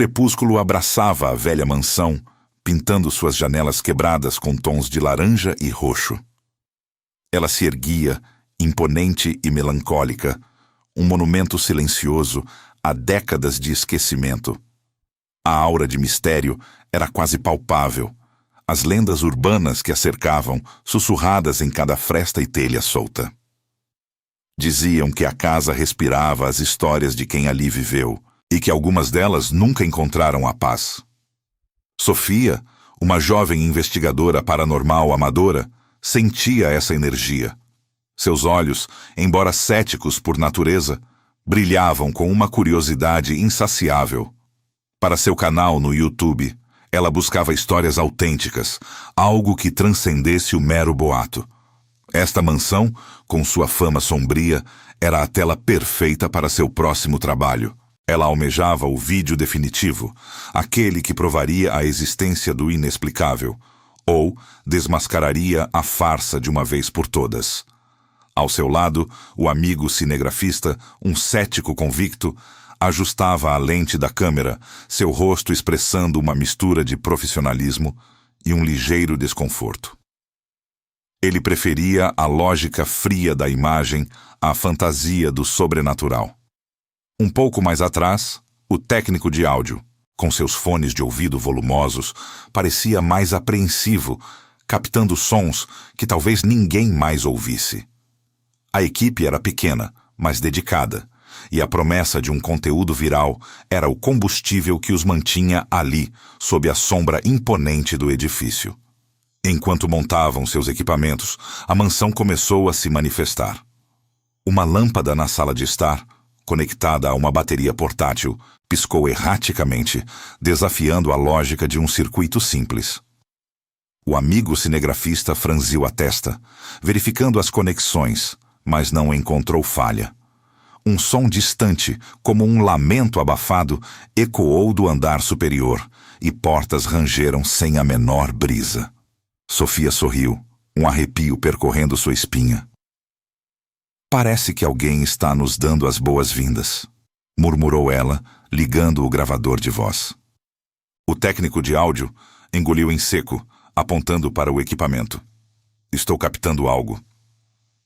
crepúsculo abraçava a velha mansão, pintando suas janelas quebradas com tons de laranja e roxo. Ela se erguia, imponente e melancólica, um monumento silencioso a décadas de esquecimento. A aura de mistério era quase palpável. As lendas urbanas que a cercavam, sussurradas em cada fresta e telha solta. Diziam que a casa respirava as histórias de quem ali viveu, e que algumas delas nunca encontraram a paz. Sofia, uma jovem investigadora paranormal amadora, sentia essa energia. Seus olhos, embora céticos por natureza, brilhavam com uma curiosidade insaciável. Para seu canal no YouTube, ela buscava histórias autênticas, algo que transcendesse o mero boato. Esta mansão, com sua fama sombria, era a tela perfeita para seu próximo trabalho. Ela almejava o vídeo definitivo, aquele que provaria a existência do inexplicável, ou desmascararia a farsa de uma vez por todas. Ao seu lado, o amigo cinegrafista, um cético convicto, ajustava a lente da câmera, seu rosto expressando uma mistura de profissionalismo e um ligeiro desconforto. Ele preferia a lógica fria da imagem à fantasia do sobrenatural. Um pouco mais atrás, o técnico de áudio, com seus fones de ouvido volumosos, parecia mais apreensivo, captando sons que talvez ninguém mais ouvisse. A equipe era pequena, mas dedicada, e a promessa de um conteúdo viral era o combustível que os mantinha ali, sob a sombra imponente do edifício. Enquanto montavam seus equipamentos, a mansão começou a se manifestar. Uma lâmpada na sala de estar, conectada a uma bateria portátil, piscou erraticamente, desafiando a lógica de um circuito simples. O amigo cinegrafista franziu a testa, verificando as conexões, mas não encontrou falha. Um som distante, como um lamento abafado, ecoou do andar superior, e portas rangeram sem a menor brisa. Sofia sorriu, um arrepio percorrendo sua espinha. Parece que alguém está nos dando as boas-vindas, murmurou ela, ligando o gravador de voz. O técnico de áudio engoliu em seco, apontando para o equipamento. Estou captando algo.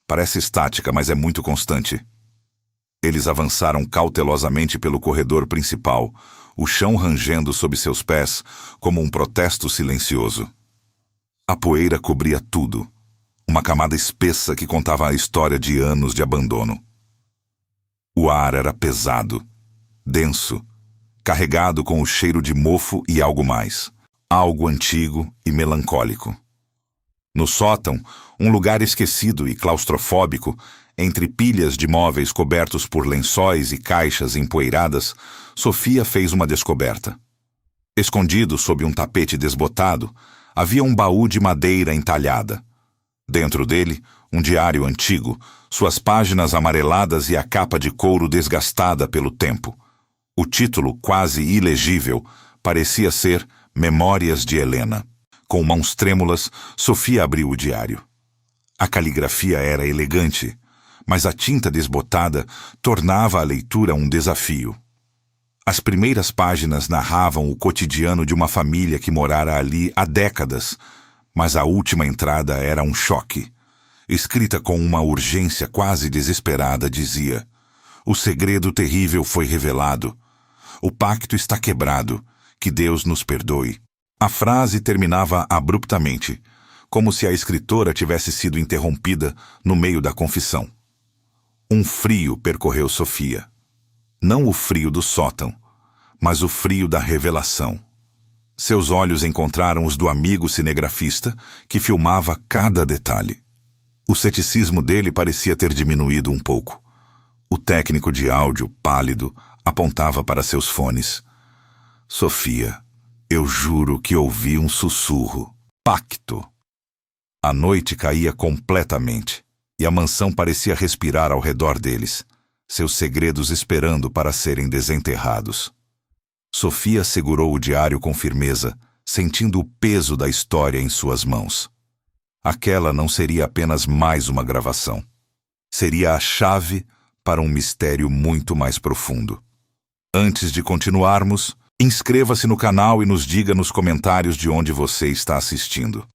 Parece estática, mas é muito constante. Eles avançaram cautelosamente pelo corredor principal, o chão rangendo sob seus pés como um protesto silencioso. A poeira cobria tudo, uma camada espessa que contava a história de anos de abandono. O ar era pesado, denso, carregado com o cheiro de mofo e algo mais, algo antigo e melancólico. No sótão, um lugar esquecido e claustrofóbico, entre pilhas de móveis cobertos por lençóis e caixas empoeiradas, Sofia fez uma descoberta. Escondido sob um tapete desbotado, havia um baú de madeira entalhada. Dentro dele, um diário antigo, suas páginas amareladas e a capa de couro desgastada pelo tempo. O título, quase ilegível, parecia ser Memórias de Helena. Com mãos trêmulas, Sofia abriu o diário. A caligrafia era elegante, mas a tinta desbotada tornava a leitura um desafio. As primeiras páginas narravam o cotidiano de uma família que morara ali há décadas, mas a última entrada era um choque. Escrita com uma urgência quase desesperada, dizia: "O segredo terrível foi revelado. O pacto está quebrado. Que Deus nos perdoe." A frase terminava abruptamente, como se a escritora tivesse sido interrompida no meio da confissão. Um frio percorreu Sofia. Não o frio do sótão, mas o frio da revelação. Seus olhos encontraram os do amigo cinegrafista, que filmava cada detalhe. O ceticismo dele parecia ter diminuído um pouco. O técnico de áudio, pálido, apontava para seus fones. "Sofia, eu juro que ouvi um sussurro. Pacto." A noite caía completamente, e a mansão parecia respirar ao redor deles, seus segredos esperando para serem desenterrados. Sofia segurou o diário com firmeza, sentindo o peso da história em suas mãos. Aquela não seria apenas mais uma gravação. Seria a chave para um mistério muito mais profundo. Antes de continuarmos, Inscreva-se no canal e nos diga nos comentários de onde você está assistindo.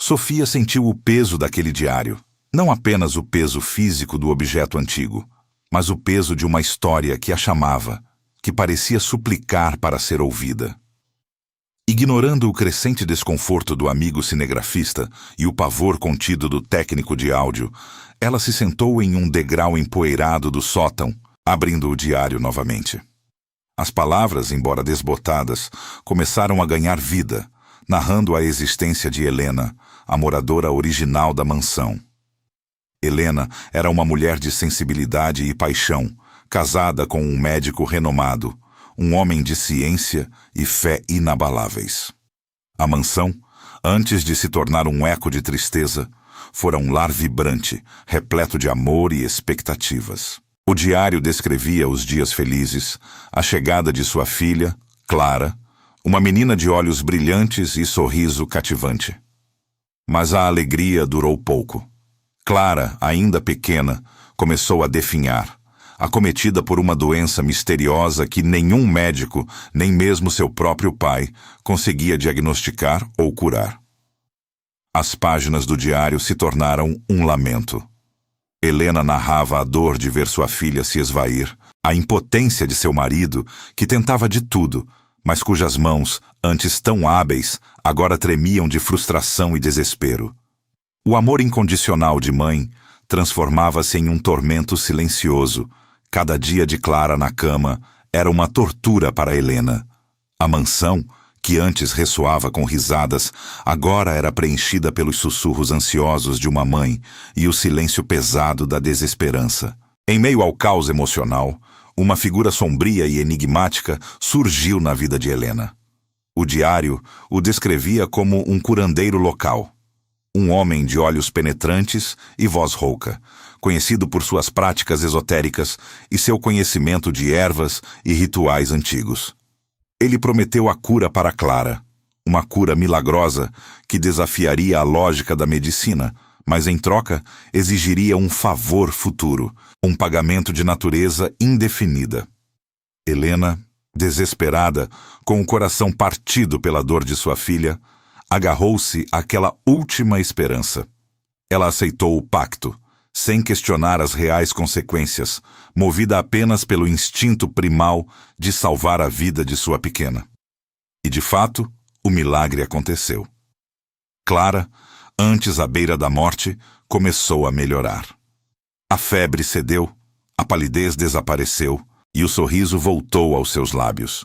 Sofia sentiu o peso daquele diário. Não apenas o peso físico do objeto antigo, mas o peso de uma história que a chamava, que parecia suplicar para ser ouvida. Ignorando o crescente desconforto do amigo cinegrafista e o pavor contido do técnico de áudio, ela se sentou em um degrau empoeirado do sótão, abrindo o diário novamente. As palavras, embora desbotadas, começaram a ganhar vida, narrando a existência de Helena, a moradora original da mansão. Helena era uma mulher de sensibilidade e paixão, casada com um médico renomado, um homem de ciência e fé inabaláveis. A mansão, antes de se tornar um eco de tristeza, fora um lar vibrante, repleto de amor e expectativas. O diário descrevia os dias felizes, a chegada de sua filha, Clara, uma menina de olhos brilhantes e sorriso cativante. Mas a alegria durou pouco. Clara, ainda pequena, começou a definhar, acometida por uma doença misteriosa que nenhum médico, nem mesmo seu próprio pai, conseguia diagnosticar ou curar. As páginas do diário se tornaram um lamento. Helena narrava a dor de ver sua filha se esvair, a impotência de seu marido, que tentava de tudo, mas cujas mãos, antes tão hábeis, agora tremiam de frustração e desespero. O amor incondicional de mãe transformava-se em um tormento silencioso. Cada dia de Clara na cama era uma tortura para Helena. A mansão, que antes ressoava com risadas, agora era preenchida pelos sussurros ansiosos de uma mãe e o silêncio pesado da desesperança. Em meio ao caos emocional, uma figura sombria e enigmática surgiu na vida de Helena. O diário o descrevia como um curandeiro local. Um homem de olhos penetrantes e voz rouca, conhecido por suas práticas esotéricas e seu conhecimento de ervas e rituais antigos. Ele prometeu a cura para Clara, uma cura milagrosa que desafiaria a lógica da medicina, mas em troca exigiria um favor futuro, um pagamento de natureza indefinida. Helena, desesperada, com o coração partido pela dor de sua filha, agarrou-se àquela última esperança. Ela aceitou o pacto, sem questionar as reais consequências, movida apenas pelo instinto primal de salvar a vida de sua pequena. E, de fato, o milagre aconteceu. Clara, antes à beira da morte, começou a melhorar. A febre cedeu, a palidez desapareceu e o sorriso voltou aos seus lábios.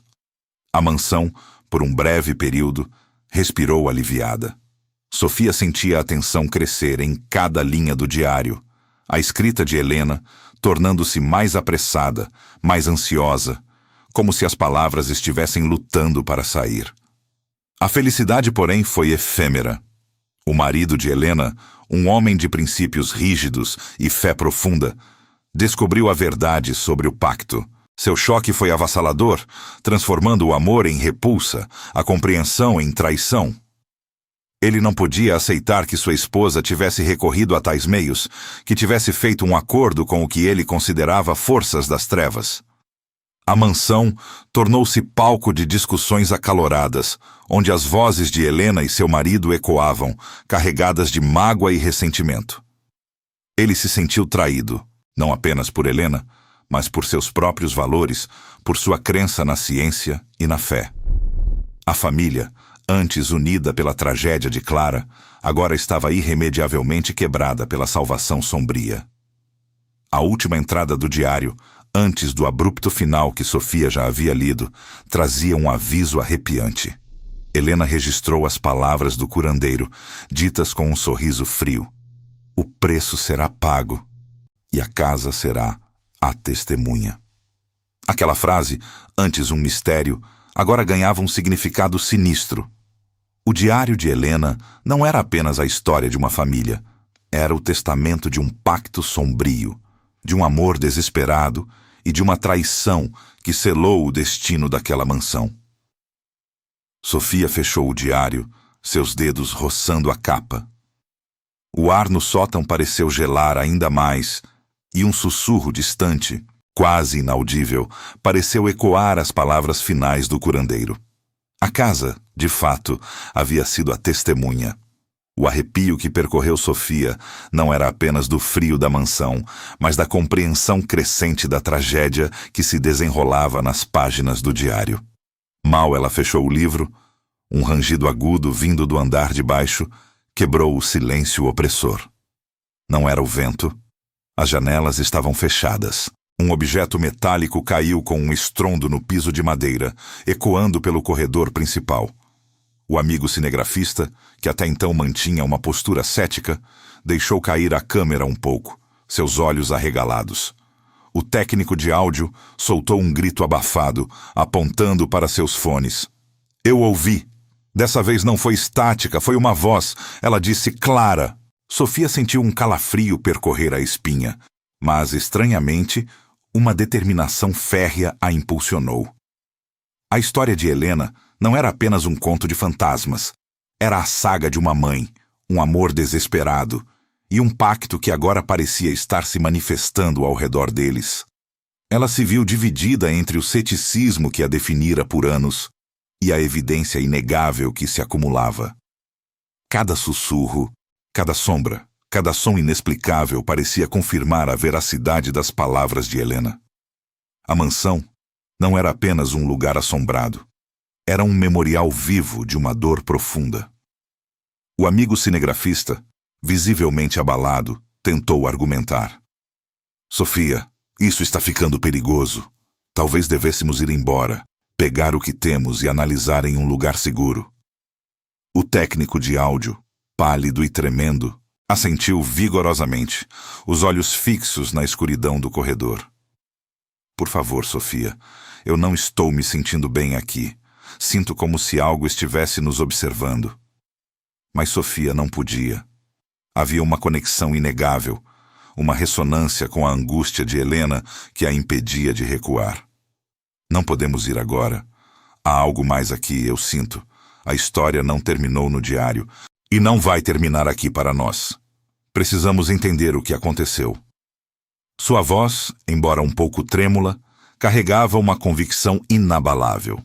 A mansão, por um breve período, respirou aliviada. Sofia sentia a tensão crescer em cada linha do diário, a escrita de Helena tornando-se mais apressada, mais ansiosa, como se as palavras estivessem lutando para sair. A felicidade, porém, foi efêmera. O marido de Helena, um homem de princípios rígidos e fé profunda, descobriu a verdade sobre o pacto. Seu choque foi avassalador, transformando o amor em repulsa, a compreensão em traição. Ele não podia aceitar que sua esposa tivesse recorrido a tais meios, que tivesse feito um acordo com o que ele considerava forças das trevas. A mansão tornou-se palco de discussões acaloradas, onde as vozes de Helena e seu marido ecoavam, carregadas de mágoa e ressentimento. Ele se sentiu traído, não apenas por Helena, mas por seus próprios valores, por sua crença na ciência e na fé. A família, antes unida pela tragédia de Clara, agora estava irremediavelmente quebrada pela salvação sombria. A última entrada do diário, antes do abrupto final que Sofia já havia lido, trazia um aviso arrepiante. Helena registrou as palavras do curandeiro, ditas com um sorriso frio. O preço será pago, e a casa será a testemunha. Aquela frase, antes um mistério, agora ganhava um significado sinistro. O diário de Helena não era apenas a história de uma família. Era o testamento de um pacto sombrio, de um amor desesperado e de uma traição que selou o destino daquela mansão. Sofia fechou o diário, seus dedos roçando a capa. O ar no sótão pareceu gelar ainda mais, e um sussurro distante, Quase inaudível, pareceu ecoar as palavras finais do curandeiro. A casa, de fato, havia sido a testemunha. O arrepio que percorreu Sofia não era apenas do frio da mansão, mas da compreensão crescente da tragédia que se desenrolava nas páginas do diário. Mal ela fechou o livro, um rangido agudo vindo do andar de baixo quebrou o silêncio opressor. Não era o vento. As janelas estavam fechadas. Um objeto metálico caiu com um estrondo no piso de madeira, ecoando pelo corredor principal. O amigo cinegrafista, que até então mantinha uma postura cética, deixou cair a câmera um pouco, seus olhos arregalados. O técnico de áudio soltou um grito abafado, apontando para seus fones. Eu ouvi. Dessa vez não foi estática, foi uma voz. Ela disse Clara. Sofia sentiu um calafrio percorrer a espinha, mas, estranhamente, uma determinação férrea a impulsionou. A história de Helena não era apenas um conto de fantasmas. Era a saga de uma mãe, um amor desesperado e um pacto que agora parecia estar se manifestando ao redor deles. Ela se viu dividida entre o ceticismo que a definira por anos e a evidência inegável que se acumulava. Cada sussurro, cada sombra, cada som inexplicável parecia confirmar a veracidade das palavras de Helena. A mansão não era apenas um lugar assombrado. Era um memorial vivo de uma dor profunda. O amigo cinegrafista, visivelmente abalado, tentou argumentar. Sofia, isso está ficando perigoso. Talvez devêssemos ir embora, pegar o que temos e analisar em um lugar seguro. O técnico de áudio, pálido e tremendo, assentiu vigorosamente, os olhos fixos na escuridão do corredor. Por favor, Sofia, eu não estou me sentindo bem aqui. Sinto como se algo estivesse nos observando. Mas Sofia não podia. Havia uma conexão inegável, uma ressonância com a angústia de Helena que a impedia de recuar. Não podemos ir agora. Há algo mais aqui, eu sinto. A história não terminou no diário e não vai terminar aqui para nós. Precisamos entender o que aconteceu. Sua voz, embora um pouco trêmula, carregava uma convicção inabalável.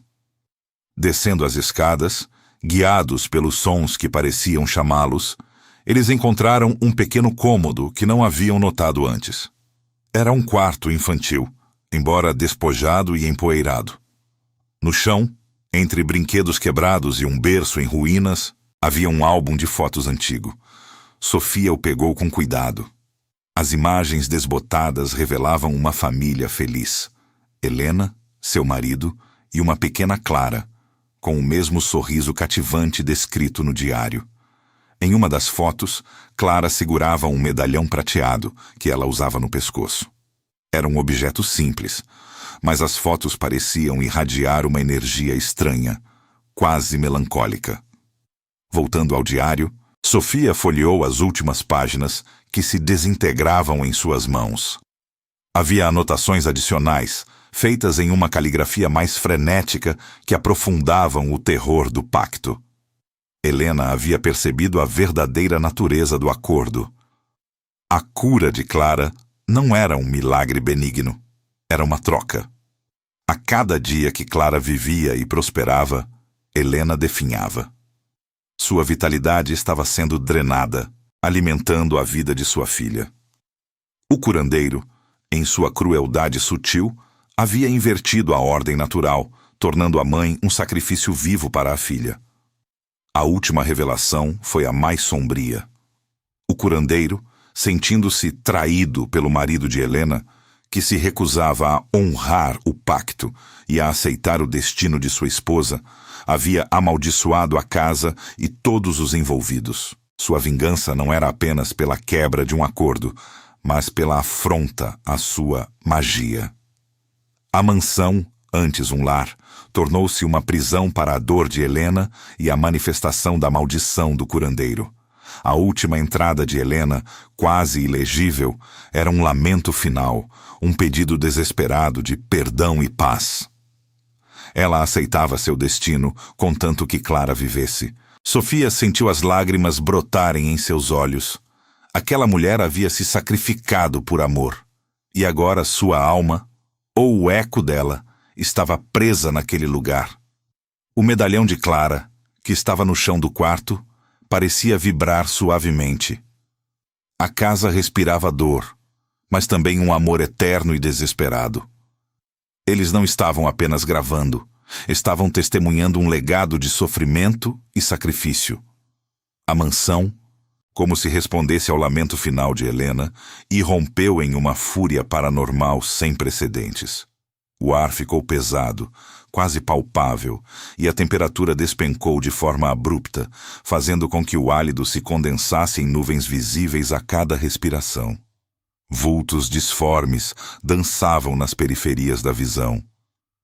Descendo as escadas, guiados pelos sons que pareciam chamá-los, eles encontraram um pequeno cômodo que não haviam notado antes. Era um quarto infantil, embora despojado e empoeirado. No chão, entre brinquedos quebrados e um berço em ruínas, havia um álbum de fotos antigo. Sofia o pegou com cuidado. As imagens desbotadas revelavam uma família feliz. Helena, seu marido e uma pequena Clara, com o mesmo sorriso cativante descrito no diário. Em uma das fotos, Clara segurava um medalhão prateado que ela usava no pescoço. Era um objeto simples, mas as fotos pareciam irradiar uma energia estranha, quase melancólica. Voltando ao diário, Sofia folheou as últimas páginas que se desintegravam em suas mãos. Havia anotações adicionais, feitas em uma caligrafia mais frenética que aprofundavam o terror do pacto. Helena havia percebido a verdadeira natureza do acordo. A cura de Clara não era um milagre benigno, era uma troca. A cada dia que Clara vivia e prosperava, Helena definhava. Sua vitalidade estava sendo drenada, alimentando a vida de sua filha. O curandeiro, em sua crueldade sutil, havia invertido a ordem natural, tornando a mãe um sacrifício vivo para a filha. A última revelação foi a mais sombria. O curandeiro, sentindo-se traído pelo marido de Helena, que se recusava a honrar o pacto e a aceitar o destino de sua esposa, havia amaldiçoado a casa e todos os envolvidos. Sua vingança não era apenas pela quebra de um acordo, mas pela afronta à sua magia. A mansão, antes um lar, tornou-se uma prisão para a dor de Helena e a manifestação da maldição do curandeiro. A última entrada de Helena, quase ilegível, era um lamento final, um pedido desesperado de perdão e paz. Ela aceitava seu destino, contanto que Clara vivesse. Sofia sentiu as lágrimas brotarem em seus olhos. Aquela mulher havia se sacrificado por amor, e agora sua alma, ou o eco dela, estava presa naquele lugar. O medalhão de Clara, que estava no chão do quarto, parecia vibrar suavemente. A casa respirava dor, mas também um amor eterno e desesperado. Eles não estavam apenas gravando, estavam testemunhando um legado de sofrimento e sacrifício. A mansão, como se respondesse ao lamento final de Helena, irrompeu em uma fúria paranormal sem precedentes. O ar ficou pesado, quase palpável, e a temperatura despencou de forma abrupta, fazendo com que o hálito se condensasse em nuvens visíveis a cada respiração. Vultos disformes dançavam nas periferias da visão.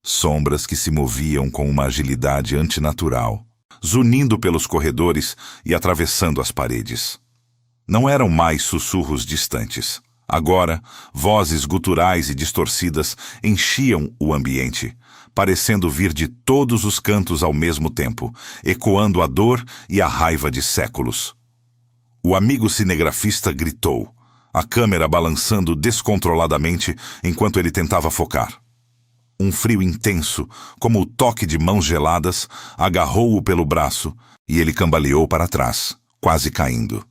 Sombras que se moviam com uma agilidade antinatural, zunindo pelos corredores e atravessando as paredes. Não eram mais sussurros distantes. Agora, vozes guturais e distorcidas enchiam o ambiente, parecendo vir de todos os cantos ao mesmo tempo, ecoando a dor e a raiva de séculos. O amigo cinegrafista gritou, a câmera balançando descontroladamente enquanto ele tentava focar. Um frio intenso, como o toque de mãos geladas, agarrou-o pelo braço e ele cambaleou para trás, quase caindo.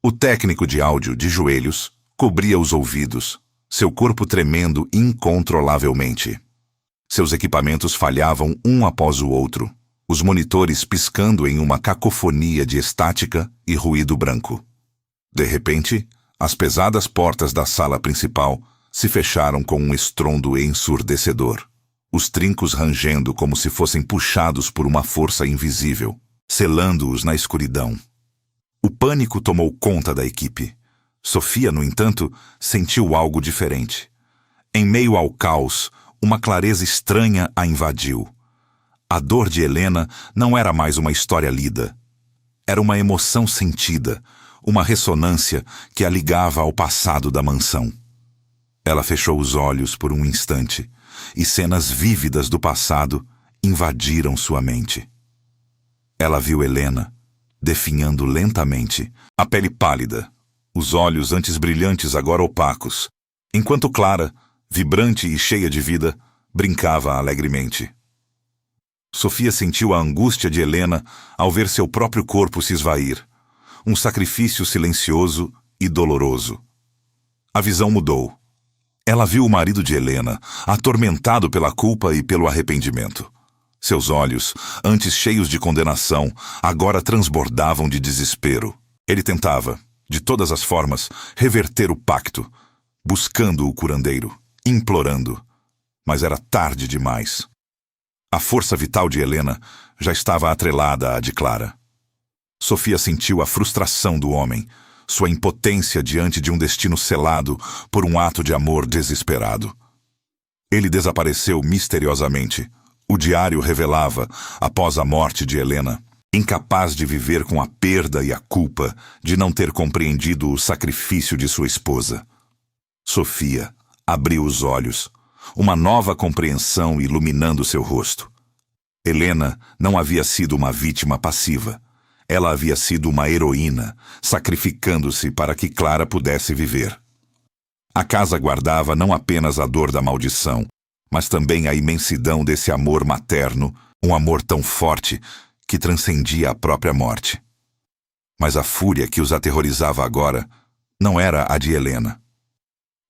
O técnico de áudio, de joelhos, cobria os ouvidos, seu corpo tremendo incontrolavelmente. Seus equipamentos falhavam um após o outro, os monitores piscando em uma cacofonia de estática e ruído branco. De repente, as pesadas portas da sala principal se fecharam com um estrondo ensurdecedor, os trincos rangendo como se fossem puxados por uma força invisível, selando-os na escuridão. O pânico tomou conta da equipe. Sofia, no entanto, sentiu algo diferente. Em meio ao caos, uma clareza estranha a invadiu. A dor de Helena não era mais uma história lida. Era uma emoção sentida, uma ressonância que a ligava ao passado da mansão. Ela fechou os olhos por um instante, e cenas vívidas do passado invadiram sua mente. Ela viu Helena, definhando lentamente, a pele pálida, os olhos antes brilhantes agora opacos, enquanto Clara, vibrante e cheia de vida, brincava alegremente. Sofia sentiu a angústia de Helena ao ver seu próprio corpo se esvair, um sacrifício silencioso e doloroso. A visão mudou. Ela viu o marido de Helena, atormentado pela culpa e pelo arrependimento. Seus olhos, antes cheios de condenação, agora transbordavam de desespero. Ele tentava, de todas as formas, reverter o pacto, buscando o curandeiro, implorando. Mas era tarde demais. A força vital de Helena já estava atrelada à de Clara. Sofia sentiu a frustração do homem, sua impotência diante de um destino selado por um ato de amor desesperado. Ele desapareceu misteriosamente. O diário revelava, após a morte de Helena, incapaz de viver com a perda e a culpa de não ter compreendido o sacrifício de sua esposa. Sofia abriu os olhos, uma nova compreensão iluminando seu rosto. Helena não havia sido uma vítima passiva. Ela havia sido uma heroína, sacrificando-se para que Clara pudesse viver. A casa guardava não apenas a dor da maldição, mas também a imensidão desse amor materno, um amor tão forte que transcendia a própria morte. Mas a fúria que os aterrorizava agora não era a de Helena.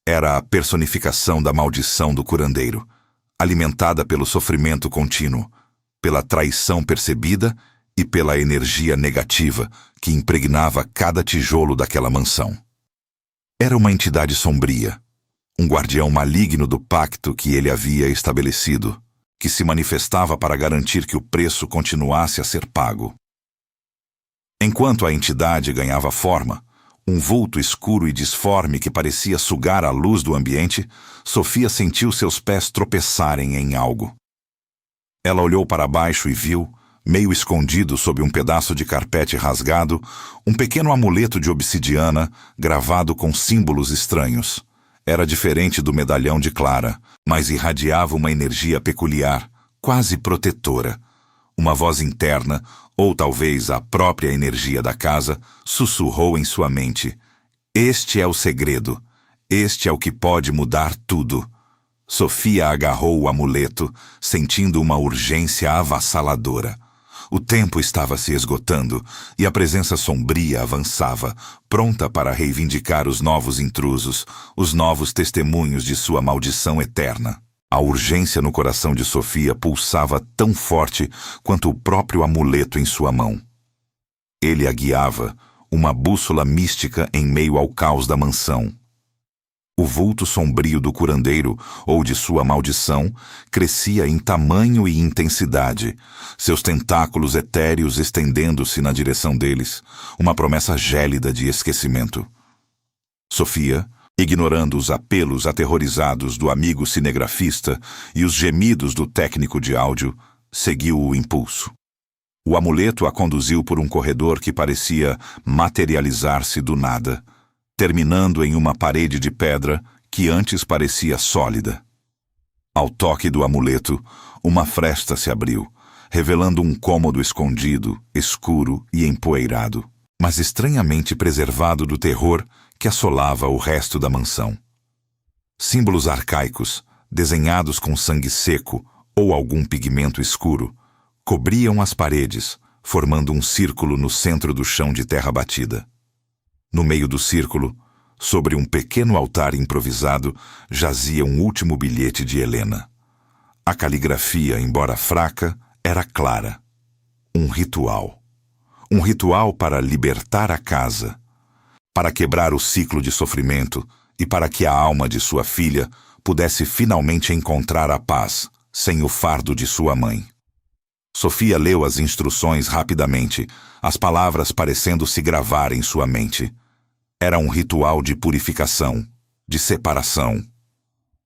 Era a personificação da maldição do curandeiro, alimentada pelo sofrimento contínuo, pela traição percebida e pela energia negativa que impregnava cada tijolo daquela mansão. Era uma entidade sombria, um guardião maligno do pacto que ele havia estabelecido, que se manifestava para garantir que o preço continuasse a ser pago. Enquanto a entidade ganhava forma, um vulto escuro e disforme que parecia sugar a luz do ambiente, Sofia sentiu seus pés tropeçarem em algo. Ela olhou para baixo e viu, meio escondido sob um pedaço de carpete rasgado, um pequeno amuleto de obsidiana gravado com símbolos estranhos. Era diferente do medalhão de Clara, mas irradiava uma energia peculiar, quase protetora. Uma voz interna, ou talvez a própria energia da casa, sussurrou em sua mente: "Este é o segredo. Este é o que pode mudar tudo." Sofia agarrou o amuleto, sentindo uma urgência avassaladora. O tempo estava se esgotando e a presença sombria avançava, pronta para reivindicar os novos intrusos, os novos testemunhos de sua maldição eterna. A urgência no coração de Sofia pulsava tão forte quanto o próprio amuleto em sua mão. Ele a guiava, uma bússola mística em meio ao caos da mansão. O vulto sombrio do curandeiro, ou de sua maldição, crescia em tamanho e intensidade, seus tentáculos etéreos estendendo-se na direção deles, uma promessa gélida de esquecimento. Sofia, ignorando os apelos aterrorizados do amigo cinegrafista e os gemidos do técnico de áudio, seguiu o impulso. O amuleto a conduziu por um corredor que parecia materializar-se do nada, terminando em uma parede de pedra que antes parecia sólida. Ao toque do amuleto, uma fresta se abriu, revelando um cômodo escondido, escuro e empoeirado, mas estranhamente preservado do terror que assolava o resto da mansão. Símbolos arcaicos, desenhados com sangue seco ou algum pigmento escuro, cobriam as paredes, formando um círculo no centro do chão de terra batida. No meio do círculo, sobre um pequeno altar improvisado, jazia um último bilhete de Helena. A caligrafia, embora fraca, era clara. Um ritual. Um ritual para libertar a casa, para quebrar o ciclo de sofrimento e para que a alma de sua filha pudesse finalmente encontrar a paz, sem o fardo de sua mãe. Sofia leu as instruções rapidamente, as palavras parecendo se gravar em sua mente. Era um ritual de purificação, de separação.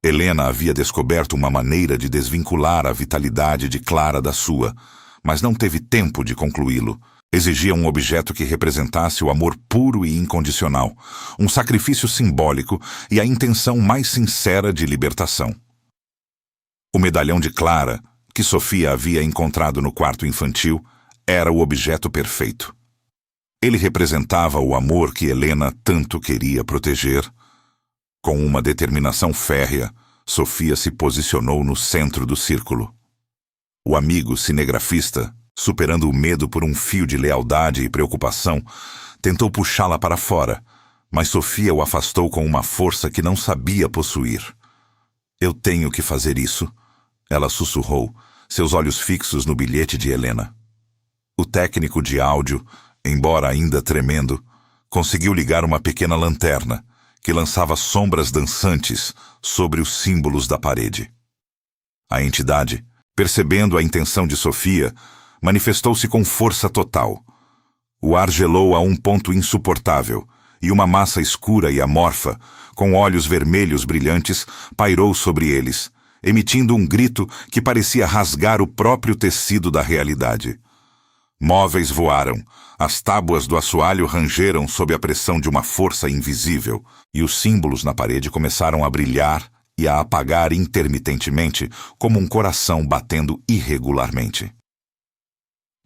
Helena havia descoberto uma maneira de desvincular a vitalidade de Clara da sua, mas não teve tempo de concluí-lo. Exigia um objeto que representasse o amor puro e incondicional, um sacrifício simbólico e a intenção mais sincera de libertação. O medalhão de Clara, que Sofia havia encontrado no quarto infantil, era o objeto perfeito. Ele representava o amor que Helena tanto queria proteger. Com uma determinação férrea, Sofia se posicionou no centro do círculo. O amigo cinegrafista, superando o medo por um fio de lealdade e preocupação, tentou puxá-la para fora, mas Sofia o afastou com uma força que não sabia possuir. "Eu tenho que fazer isso", ela sussurrou, seus olhos fixos no bilhete de Helena. O técnico de áudio, embora ainda tremendo, conseguiu ligar uma pequena lanterna que lançava sombras dançantes sobre os símbolos da parede. A entidade, percebendo a intenção de Sofia, manifestou-se com força total. O ar gelou a um ponto insuportável, e uma massa escura e amorfa, com olhos vermelhos brilhantes, pairou sobre eles, emitindo um grito que parecia rasgar o próprio tecido da realidade. Móveis voaram, as tábuas do assoalho rangeram sob a pressão de uma força invisível, e os símbolos na parede começaram a brilhar e a apagar intermitentemente, como um coração batendo irregularmente.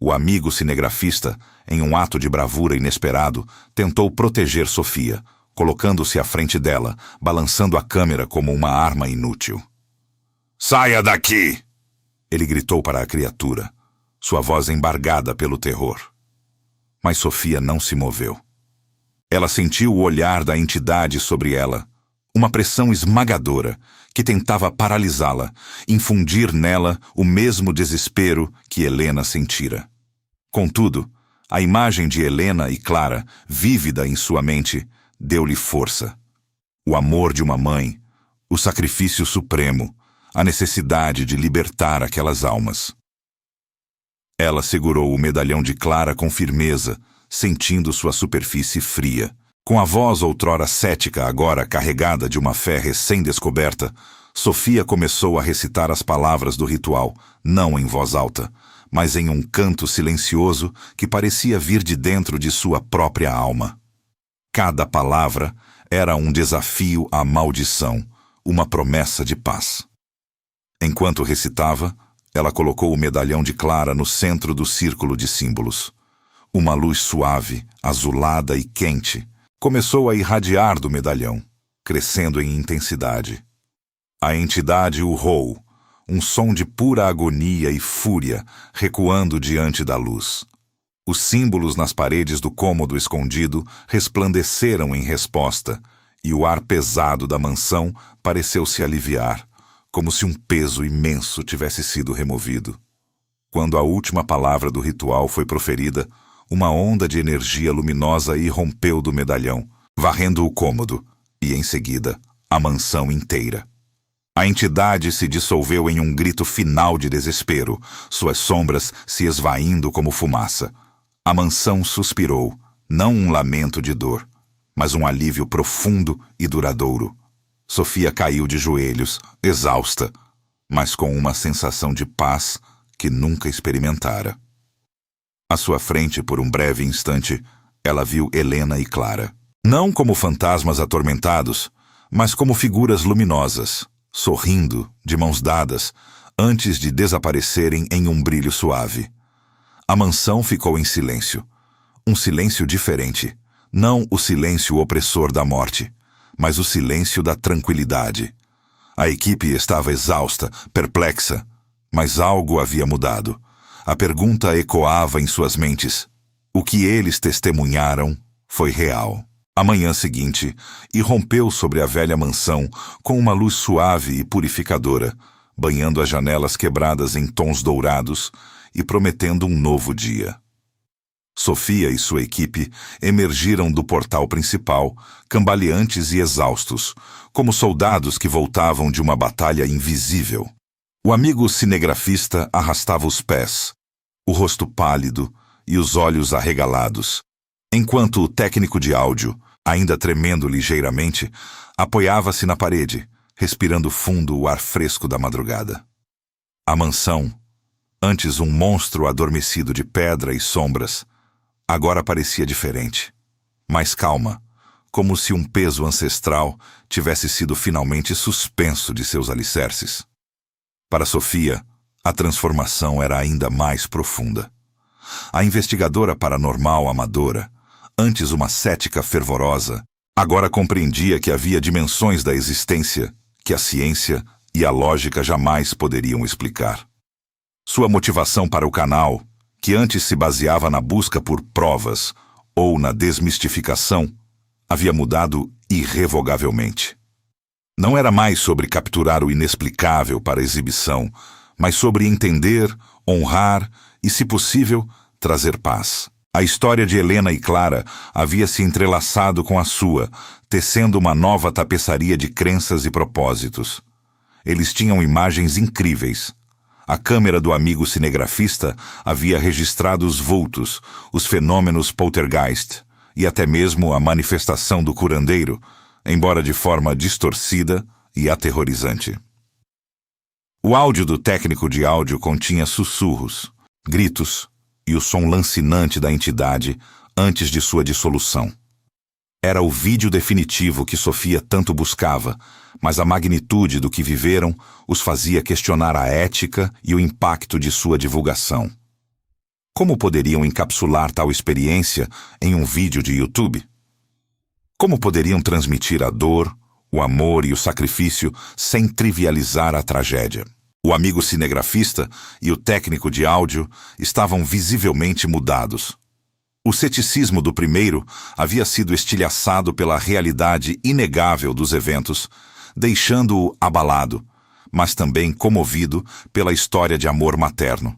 O amigo cinegrafista, em um ato de bravura inesperado, tentou proteger Sofia, colocando-se à frente dela, balançando a câmera como uma arma inútil. "Saia daqui!" ele gritou para a criatura, sua voz embargada pelo terror. Mas Sofia não se moveu. Ela sentiu o olhar da entidade sobre ela, uma pressão esmagadora que tentava paralisá-la, infundir nela o mesmo desespero que Helena sentira. Contudo, a imagem de Helena e Clara, vívida em sua mente, deu-lhe força. O amor de uma mãe, o sacrifício supremo, a necessidade de libertar aquelas almas. Ela segurou o medalhão de Clara com firmeza, sentindo sua superfície fria. Com a voz outrora cética, agora carregada de uma fé recém-descoberta, Sofia começou a recitar as palavras do ritual, não em voz alta, mas em um canto silencioso que parecia vir de dentro de sua própria alma. Cada palavra era um desafio à maldição, uma promessa de paz. Enquanto recitava, ela colocou o medalhão de Clara no centro do círculo de símbolos. Uma luz suave, azulada e quente, começou a irradiar do medalhão, crescendo em intensidade. A entidade urrou, um som de pura agonia e fúria, recuando diante da luz. Os símbolos nas paredes do cômodo escondido resplandeceram em resposta, e o ar pesado da mansão pareceu se aliviar, como se um peso imenso tivesse sido removido. Quando a última palavra do ritual foi proferida, uma onda de energia luminosa irrompeu do medalhão, varrendo o cômodo, e em seguida, a mansão inteira. A entidade se dissolveu em um grito final de desespero, suas sombras se esvaindo como fumaça. A mansão suspirou, não um lamento de dor, mas um alívio profundo e duradouro. Sofia caiu de joelhos, exausta, mas com uma sensação de paz que nunca experimentara. À sua frente, por um breve instante, ela viu Helena e Clara. Não como fantasmas atormentados, mas como figuras luminosas, sorrindo, de mãos dadas, antes de desaparecerem em um brilho suave. A mansão ficou em silêncio. Um silêncio diferente. Não o silêncio opressor da morte, mas o silêncio da tranquilidade. A equipe estava exausta, perplexa, mas algo havia mudado. A pergunta ecoava em suas mentes. O que eles testemunharam foi real. A manhã seguinte, irrompeu sobre a velha mansão com uma luz suave e purificadora, banhando as janelas quebradas em tons dourados e prometendo um novo dia. Sofia e sua equipe emergiram do portal principal, cambaleantes e exaustos, como soldados que voltavam de uma batalha invisível. O amigo cinegrafista arrastava os pés, o rosto pálido e os olhos arregalados, enquanto o técnico de áudio, ainda tremendo ligeiramente, apoiava-se na parede, respirando fundo o ar fresco da madrugada. A mansão, antes um monstro adormecido de pedra e sombras, agora parecia diferente, mais calma, como se um peso ancestral tivesse sido finalmente suspenso de seus alicerces. Para Sofia, a transformação era ainda mais profunda. A investigadora paranormal amadora, antes uma cética fervorosa, agora compreendia que havia dimensões da existência que a ciência e a lógica jamais poderiam explicar. Sua motivação para o canal, que antes se baseava na busca por provas ou na desmistificação, havia mudado irrevogavelmente. Não era mais sobre capturar o inexplicável para exibição, mas sobre entender, honrar e, se possível, trazer paz. A história de Helena e Clara havia se entrelaçado com a sua, tecendo uma nova tapeçaria de crenças e propósitos. Eles tinham imagens incríveis. A câmera do amigo cinegrafista havia registrado os vultos, os fenômenos poltergeist e até mesmo a manifestação do curandeiro, embora de forma distorcida e aterrorizante. O áudio do técnico de áudio continha sussurros, gritos e o som lancinante da entidade antes de sua dissolução. Era o vídeo definitivo que Sofia tanto buscava, mas a magnitude do que viveram os fazia questionar a ética e o impacto de sua divulgação. Como poderiam encapsular tal experiência em um vídeo de YouTube? Como poderiam transmitir a dor, o amor e o sacrifício sem trivializar a tragédia? O amigo cinegrafista e o técnico de áudio estavam visivelmente mudados. O ceticismo do primeiro havia sido estilhaçado pela realidade inegável dos eventos, deixando-o abalado, mas também comovido pela história de amor materno.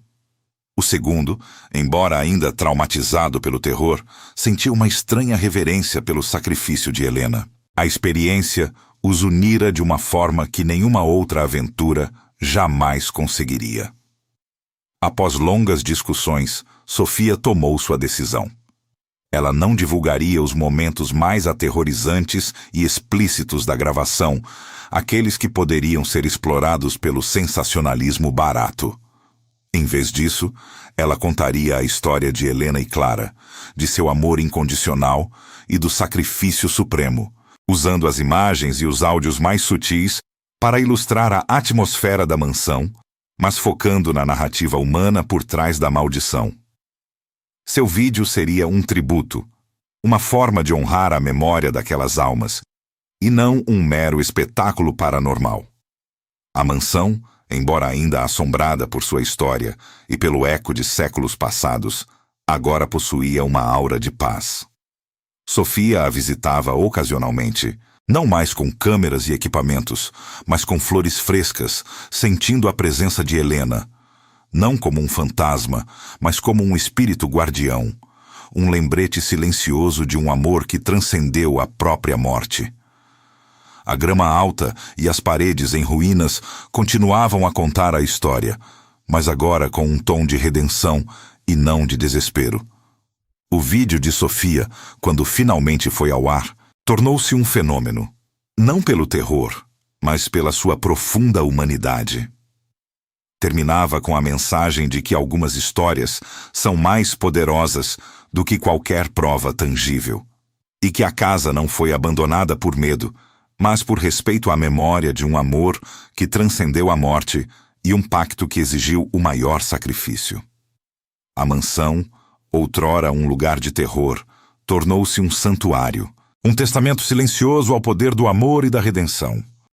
O segundo, embora ainda traumatizado pelo terror, sentiu uma estranha reverência pelo sacrifício de Helena. A experiência os unira de uma forma que nenhuma outra aventura jamais conseguiria. Após longas discussões, Sofia tomou sua decisão. Ela não divulgaria os momentos mais aterrorizantes e explícitos da gravação, aqueles que poderiam ser explorados pelo sensacionalismo barato. Em vez disso, ela contaria a história de Helena e Clara, de seu amor incondicional e do sacrifício supremo, usando as imagens e os áudios mais sutis para ilustrar a atmosfera da mansão, mas focando na narrativa humana por trás da maldição. Seu vídeo seria um tributo, uma forma de honrar a memória daquelas almas, e não um mero espetáculo paranormal. A mansão, embora ainda assombrada por sua história e pelo eco de séculos passados, agora possuía uma aura de paz. Sofia a visitava ocasionalmente, não mais com câmeras e equipamentos, mas com flores frescas, sentindo a presença de Helena, não como um fantasma, mas como um espírito guardião, um lembrete silencioso de um amor que transcendeu a própria morte. A grama alta e as paredes em ruínas continuavam a contar a história, mas agora com um tom de redenção e não de desespero. O vídeo de Sofia, quando finalmente foi ao ar, tornou-se um fenômeno, não pelo terror, mas pela sua profunda humanidade. Terminava com a mensagem de que algumas histórias são mais poderosas do que qualquer prova tangível, e que a casa não foi abandonada por medo, mas por respeito à memória de um amor que transcendeu a morte e um pacto que exigiu o maior sacrifício. A mansão, outrora um lugar de terror, tornou-se um santuário, um testamento silencioso ao poder do amor e da redenção.